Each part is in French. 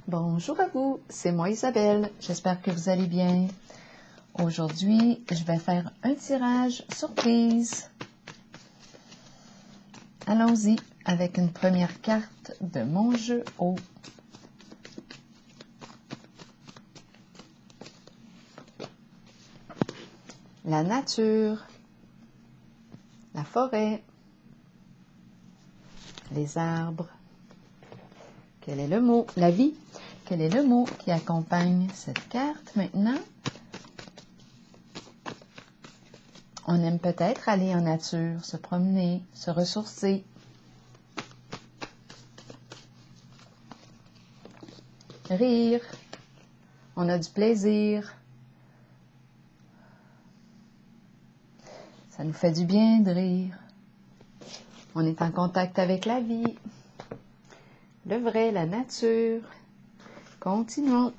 Bonjour à vous, c'est moi Isabelle, j'espère que vous allez bien. Aujourd'hui, je vais faire un tirage surprise. Allons-y avec une première carte de mon jeu haut. La nature, la forêt, les arbres. Quel est le mot? La vie. Quel est le mot qui accompagne cette carte maintenant? On aime peut-être aller en nature, se promener, se ressourcer. Rire. On a du plaisir. Ça nous fait du bien de rire. On est en contact avec la vie. Le vrai, la nature. Continuons.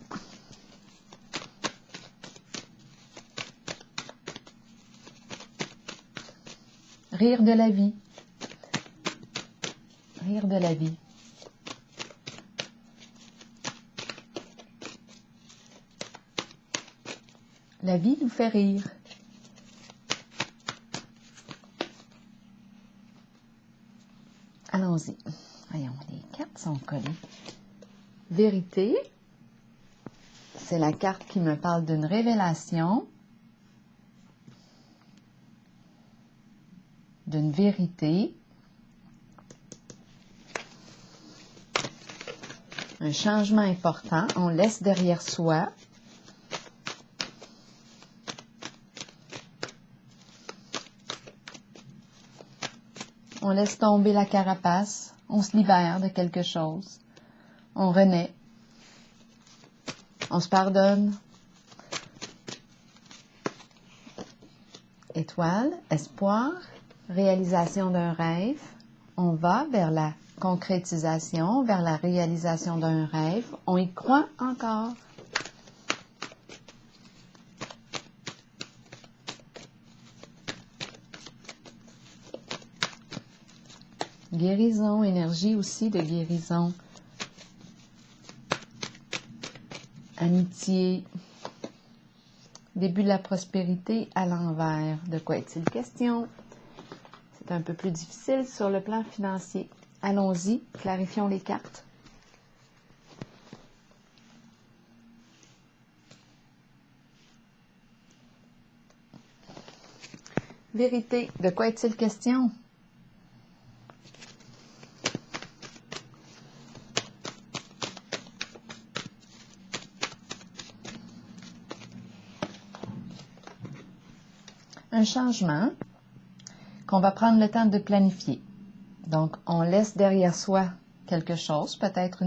Rire de la vie. Rire de la vie. La vie nous fait rire. Allons-y. Voyons, les cartes sont collées. Vérité. C'est la carte qui me parle d'une révélation, d'une vérité, un changement important, on laisse derrière soi. On laisse tomber la carapace, on se libère de quelque chose, on renaît, on se pardonne. Étoile, espoir, réalisation d'un rêve, on va vers la concrétisation, vers la réalisation d'un rêve, on y croit encore. Guérison, énergie aussi de guérison. Amitié. Début de la prospérité à l'envers. De quoi est-il question? C'est un peu plus difficile sur le plan financier. Allons-y, clarifions les cartes. Vérité, de quoi est-il question? Un changement qu'on va prendre le temps de planifier. Donc, on laisse derrière soi quelque chose, peut-être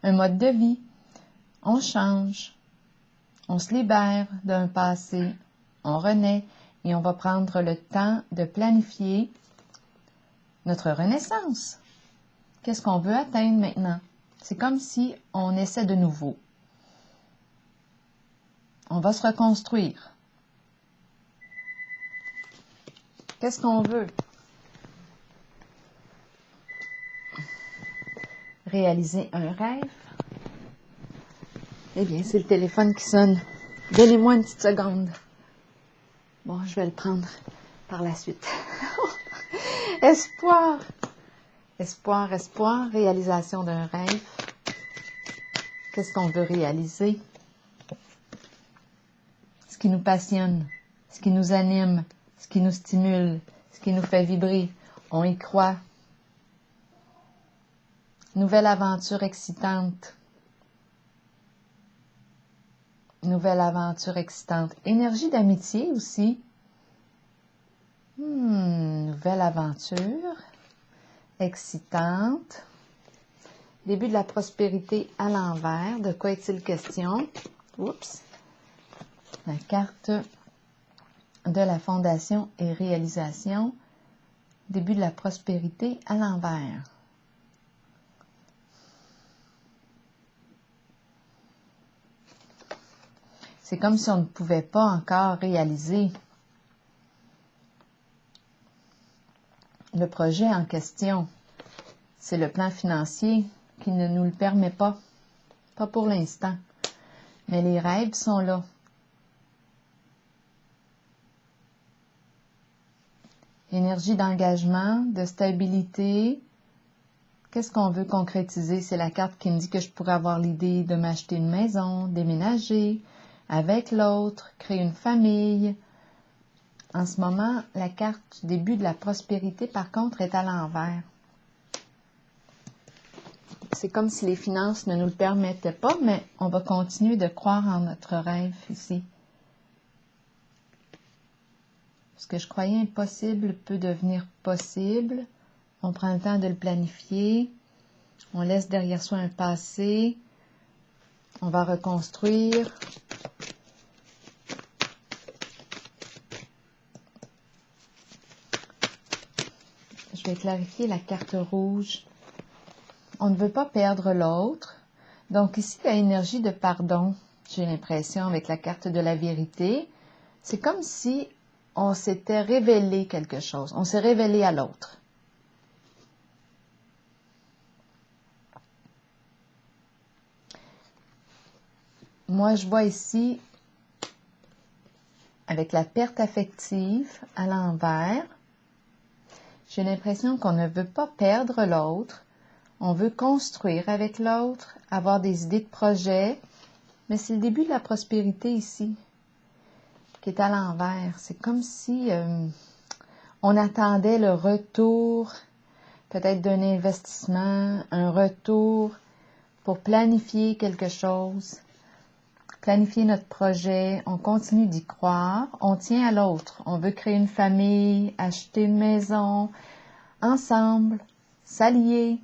un mode de vie. On change, on se libère d'un passé, on renaît et on va prendre le temps de planifier notre renaissance. Qu'est-ce qu'on veut atteindre maintenant? C'est comme si on essaie de nouveau. On va se reconstruire. Qu'est-ce qu'on veut? Réaliser un rêve? Eh bien, c'est le téléphone qui sonne. Donnez-moi une petite seconde. Bon, je vais le prendre par la suite. Espoir. Espoir, espoir, réalisation d'un rêve. Qu'est-ce qu'on veut réaliser? Ce qui nous passionne, ce qui nous anime, ce qui nous stimule, ce qui nous fait vibrer. On y croit. Nouvelle aventure excitante. Nouvelle aventure excitante. Énergie d'amitié aussi. Nouvelle aventure excitante. Début de la prospérité à l'envers. De quoi est-il question? Oups. La carte de la fondation et réalisation. Début de la prospérité à l'envers. C'est comme si on ne pouvait pas encore réaliser le projet en question. C'est le plan financier qui ne nous le permet pas. Pas pour l'instant. Mais les rêves sont là. Énergie d'engagement, de stabilité. Qu'est-ce qu'on veut concrétiser? C'est la carte qui me dit que je pourrais avoir l'idée de m'acheter une maison, déménager avec l'autre, créer une famille. En ce moment, la carte du début de la prospérité, par contre, est à l'envers. C'est comme si les finances ne nous le permettaient pas, mais on va continuer de croire en notre rêve ici. Ce que je croyais impossible peut devenir possible. On prend le temps de le planifier. On laisse derrière soi un passé. On va reconstruire. Je vais clarifier la carte rouge. On ne veut pas perdre l'autre. Donc ici, la énergie de pardon, j'ai l'impression, avec la carte de la vérité, c'est comme si on s'était révélé quelque chose. On s'est révélé à l'autre. Moi, je vois ici, avec la perte affective à l'envers, j'ai l'impression qu'on ne veut pas perdre l'autre. On veut construire avec l'autre, avoir des idées de projet, mais c'est le début de la prospérité ici, qui est à l'envers. C'est comme si on attendait le retour, peut-être d'un investissement, un retour pour planifier quelque chose, planifier notre projet, on continue d'y croire, on tient à l'autre, on veut créer une famille, acheter une maison, ensemble, s'allier.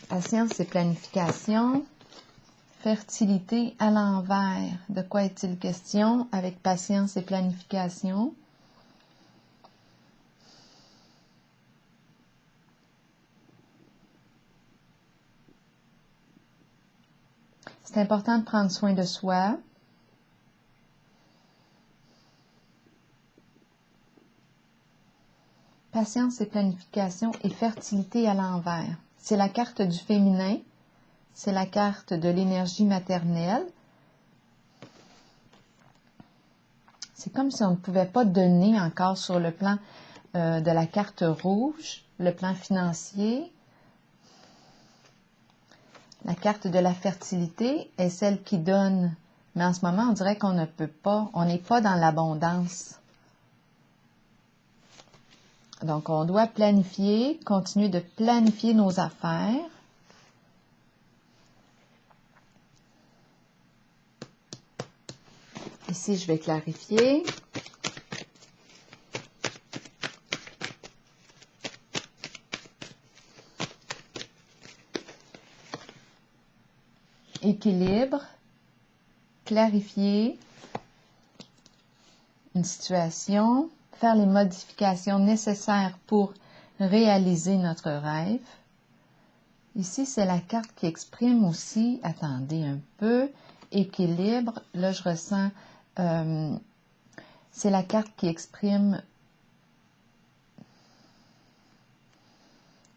Patience et planification. Fertilité à l'envers. De quoi est-il question avec patience et planification? C'est important de prendre soin de soi. Patience et planification et fertilité à l'envers. C'est la carte du féminin. C'est la carte de l'énergie maternelle. C'est comme si on ne pouvait pas donner encore sur le plan de la carte rouge, le plan financier. La carte de la fertilité est celle qui donne, mais en ce moment, on dirait qu'on ne peut pas, on n'est pas dans l'abondance. Donc, on doit planifier, continuer de planifier nos affaires. Ici, je vais clarifier. Équilibre, clarifier une situation, faire les modifications nécessaires pour réaliser notre rêve. Ici, c'est la carte qui exprime aussi, attendez un peu, équilibre. Là, je ressens, c'est la carte qui exprime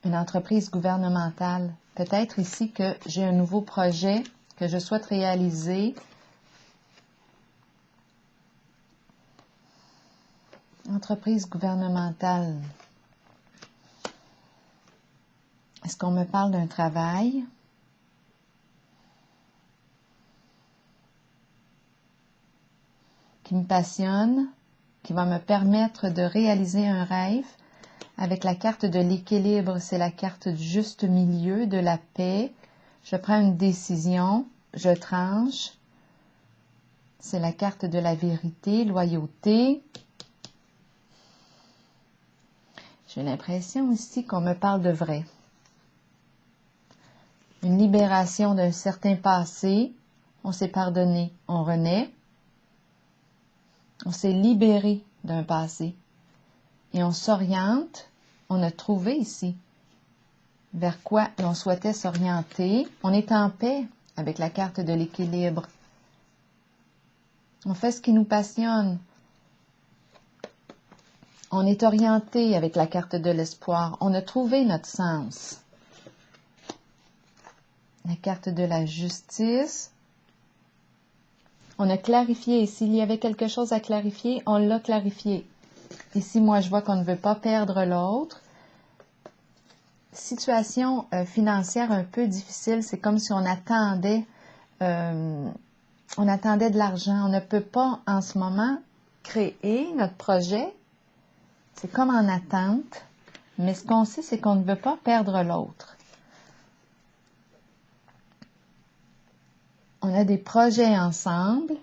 une entreprise gouvernementale. Peut-être ici que j'ai un nouveau projet que je souhaite réaliser. Entreprise gouvernementale. Est-ce qu'on me parle d'un travail? Qui me passionne, qui va me permettre de réaliser un rêve. Avec la carte de l'équilibre, c'est la carte du juste milieu, de la paix. Je prends une décision, je tranche. C'est la carte de la vérité, loyauté. J'ai l'impression ici qu'on me parle de vrai. Une libération d'un certain passé. On s'est pardonné, on renaît. On s'est libéré d'un passé. Et on s'oriente, on a trouvé ici vers quoi l'on souhaitait s'orienter. On est en paix avec la carte de l'équilibre. On fait ce qui nous passionne. On est orienté avec la carte de l'espoir. On a trouvé notre sens. La carte de la justice. On a clarifié. Et s'il y avait quelque chose à clarifier, on l'a clarifié. Ici, moi, je vois qu'on ne veut pas perdre l'autre. Situation financière un peu difficile. C'est comme si on attendait de l'argent. On ne peut pas, en ce moment, créer notre projet. C'est comme en attente. Mais ce qu'on sait, c'est qu'on ne veut pas perdre l'autre. On a des projets ensemble.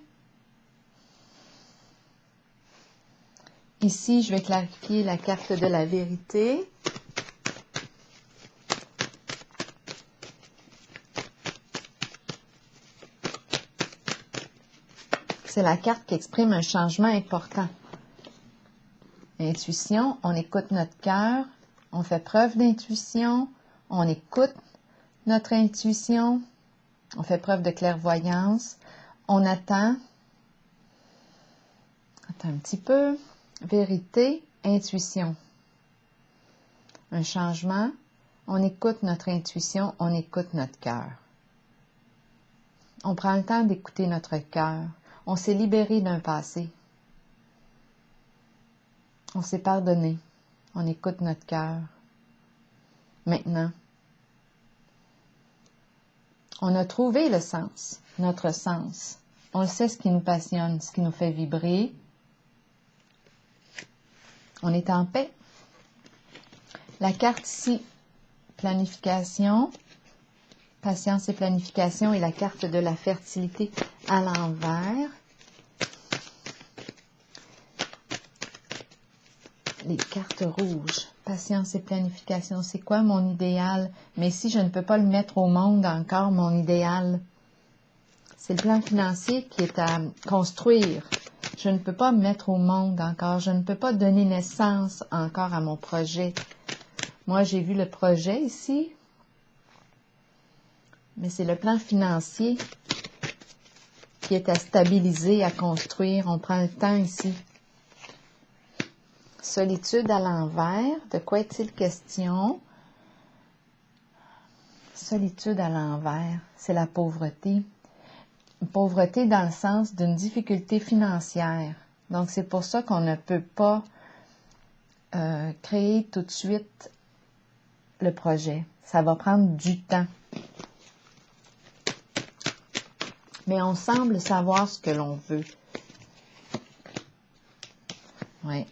Ici, je vais clarifier la carte de la vérité. C'est la carte qui exprime un changement important. Intuition, on écoute notre cœur, on fait preuve d'intuition, on écoute notre intuition, on fait preuve de clairvoyance, on attend un petit peu, vérité, intuition. Un changement, on écoute notre intuition, on écoute notre cœur. On prend le temps d'écouter notre cœur. On s'est libéré d'un passé. On s'est pardonné. On écoute notre cœur. Maintenant, on a trouvé le sens, notre sens. On sait ce qui nous passionne, ce qui nous fait vibrer. On est en paix. La carte ici, planification, patience et planification, et la carte de la fertilité à l'envers. Les cartes rouges, patience et planification, c'est quoi mon idéal? Mais si je ne peux pas le mettre au monde encore, mon idéal, c'est le plan financier qui est à construire. Je ne peux pas me mettre au monde encore, je ne peux pas donner naissance encore à mon projet. Moi, j'ai vu le projet ici, mais c'est le plan financier qui est à stabiliser, à construire. On prend le temps ici. Solitude à l'envers, de quoi est-il question? Solitude à l'envers, c'est la pauvreté. Une pauvreté dans le sens d'une difficulté financière. Donc, c'est pour ça qu'on ne peut pas créer tout de suite le projet. Ça va prendre du temps. Mais on semble savoir ce que l'on veut. Oui.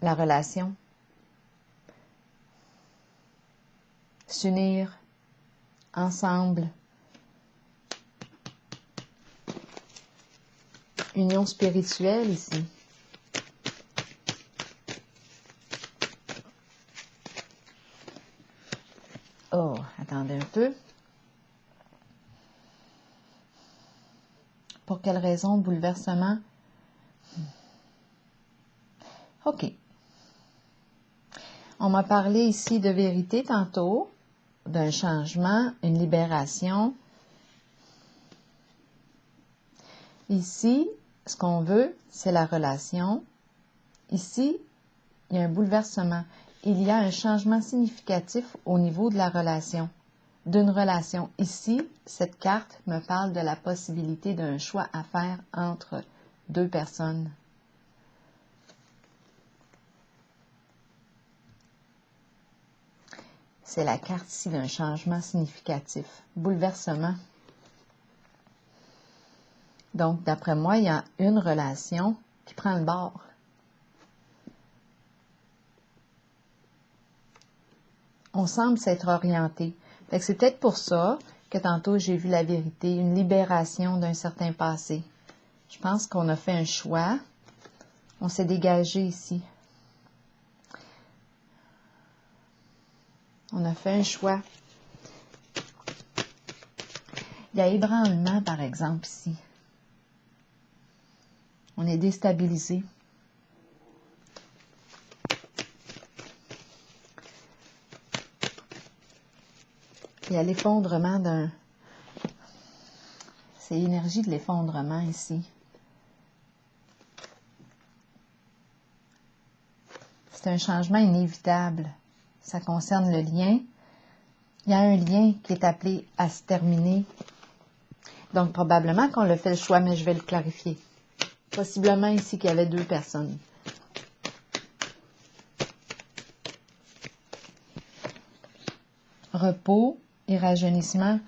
La relation. S'unir ensemble. Union spirituelle ici. Oh, attendez un peu. Pour quelle raison? Bouleversement? OK. On m'a parlé ici de vérité tantôt, d'un changement, une libération. Ici, ce qu'on veut, c'est la relation. Ici, il y a un bouleversement. Il y a un changement significatif au niveau de la relation, d'une relation. Ici, cette carte me parle de la possibilité d'un choix à faire entre deux personnes. C'est la carte ici d'un changement significatif, bouleversement. Donc, d'après moi, il y a une relation qui prend le bord. On semble s'être orienté. Fait que c'est peut-être pour ça que tantôt j'ai vu la vérité, une libération d'un certain passé. Je pense qu'on a fait un choix. On s'est dégagé ici. On a fait un choix. Il y a ébranlement, par exemple, ici. On est déstabilisé. Il y a l'effondrement d'un... C'est l'énergie de l'effondrement ici. c'est un changement inévitable. Ça concerne le lien. Il y a un lien qui est appelé à se terminer. Donc, probablement qu'on l'a fait le choix, mais je vais le clarifier. Possiblement ici qu'il y avait 2 personnes. Repos et rajeunissement.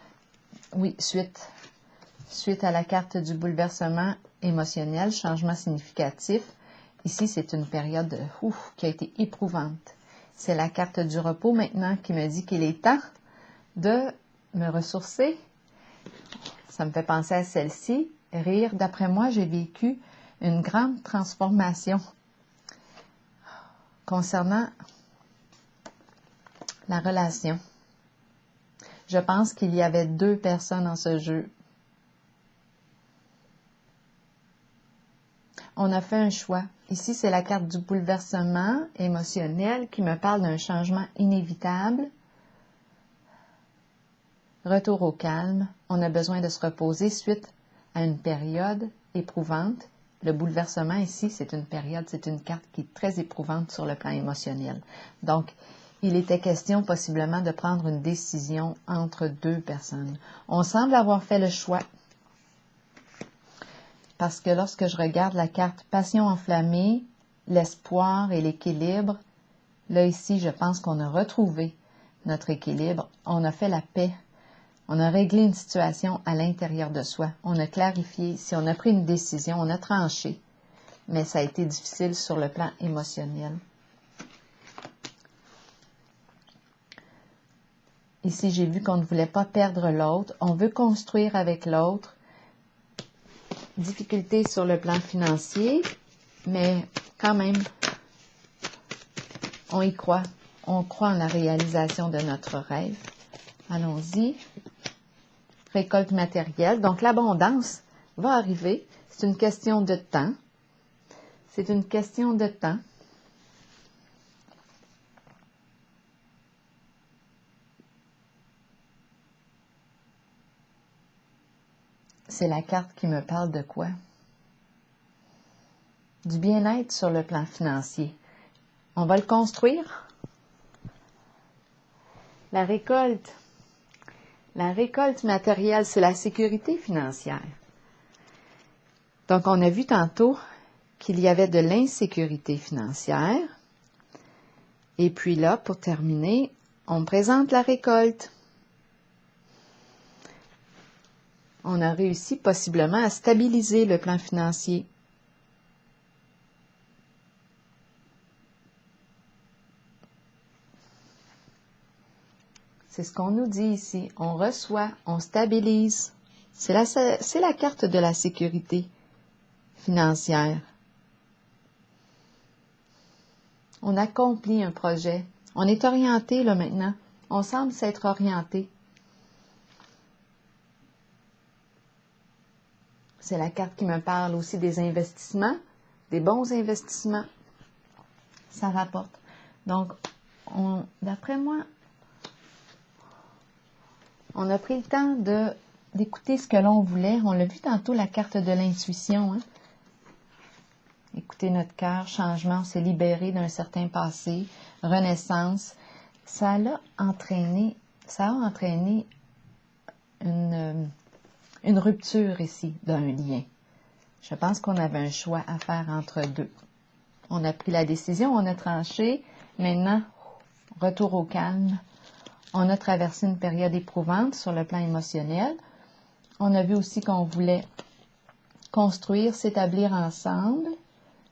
Oui, suite à la carte du bouleversement émotionnel, changement significatif. Ici, c'est une période qui a été éprouvante. C'est la carte du repos maintenant qui me dit qu'il est temps de me ressourcer. Ça me fait penser à celle-ci. Rire. D'après moi, j'ai vécu une grande transformation concernant la relation. Je pense qu'il y avait 2 personnes en ce jeu. On a fait un choix. Ici, c'est la carte du bouleversement émotionnel qui me parle d'un changement inévitable. Retour au calme. On a besoin de se reposer suite à une période éprouvante. Le bouleversement ici, c'est une période, c'est une carte qui est très éprouvante sur le plan émotionnel. Donc, il était question possiblement de prendre une décision entre 2 personnes. On semble avoir fait le choix. Parce que lorsque je regarde la carte passion enflammée, l'espoir et l'équilibre, là ici, je pense qu'on a retrouvé notre équilibre. On a fait la paix. On a réglé une situation à l'intérieur de soi. On a clarifié. Si on a pris une décision, on a tranché. Mais ça a été difficile sur le plan émotionnel. Ici, j'ai vu qu'on ne voulait pas perdre l'autre. On veut construire avec l'autre. Difficulté sur le plan financier, mais quand même, on y croit. On croit en la réalisation de notre rêve. Allons-y. Récolte matérielle. Donc, l'abondance va arriver. C'est une question de temps. C'est une question de temps. C'est la carte qui me parle de quoi? Du bien-être sur le plan financier. On va le construire. La récolte. La récolte matérielle, c'est la sécurité financière. Donc, on a vu tantôt qu'il y avait de l'insécurité financière. Et puis là, pour terminer, on présente la récolte. On a réussi possiblement à stabiliser le plan financier. C'est ce qu'on nous dit ici. On reçoit, on stabilise. C'est la carte de la sécurité financière. On accomplit un projet. On est orienté là maintenant. On semble s'être orienté. C'est la carte qui me parle aussi des investissements, des bons investissements. Ça rapporte. Donc, d'après moi, on a pris le temps d'écouter ce que l'on voulait. On l'a vu tantôt, la carte de l'intuition. Hein? Écouter notre cœur, changement, on s'est libéré d'un certain passé, renaissance. Ça a entraîné une rupture ici d'un lien. Je pense qu'on avait un choix à faire entre 2. On a pris la décision, on a tranché. Maintenant, retour au calme. On a traversé une période éprouvante sur le plan émotionnel. On a vu aussi qu'on voulait construire, s'établir ensemble.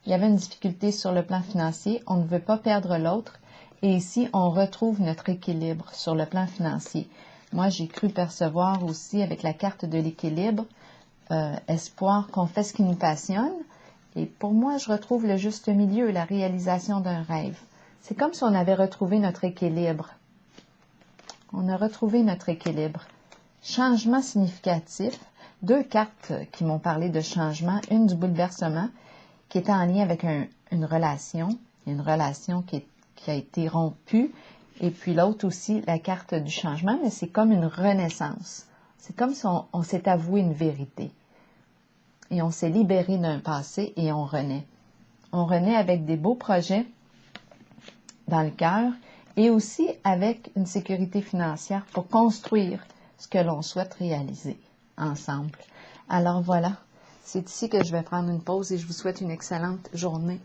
Il y avait une difficulté sur le plan financier. On ne veut pas perdre l'autre. Et ici, on retrouve notre équilibre sur le plan financier. Moi, j'ai cru percevoir aussi avec la carte de l'équilibre, espoir qu'on fait ce qui nous passionne. Et pour moi, je retrouve le juste milieu, la réalisation d'un rêve. C'est comme si on avait retrouvé notre équilibre. On a retrouvé notre équilibre. Changement significatif. 2 cartes qui m'ont parlé de changement. Une du bouleversement, qui était en lien avec une relation qui a été rompue. Et puis l'autre aussi, la carte du changement, mais c'est comme une renaissance. C'est comme si on s'est avoué une vérité. Et on s'est libéré d'un passé et on renaît. On renaît avec des beaux projets. dans le cœur et aussi avec une sécurité financière pour construire ce que l'on souhaite réaliser ensemble. Alors voilà, c'est ici que je vais prendre une pause et je vous souhaite une excellente journée.